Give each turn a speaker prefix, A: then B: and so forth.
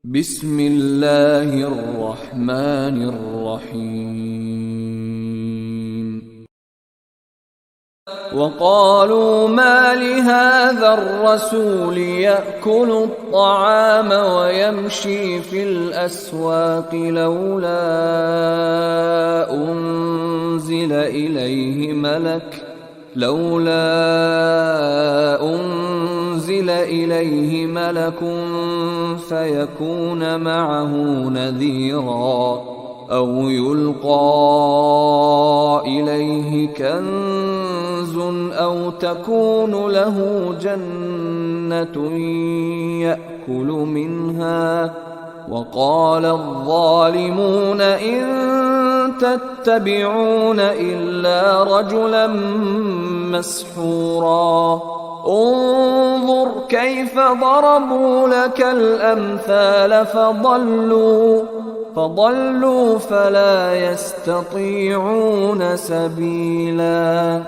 A: بسم الله الرحمن الرحيم وقالوا ما لهذا الرسول يأكل الطعام ويمشي في الأسواق لولا أنزل إليه ملك فيكون معه نذيرا أو يلقى إليه كنز أو تكون له جنة يأكل منها وقال الظالمون إن تتبعون إلا رجلا مسحورا انظر كيف ضربوا لك الأمثال فضلوا فلا يستطيعون سبيلا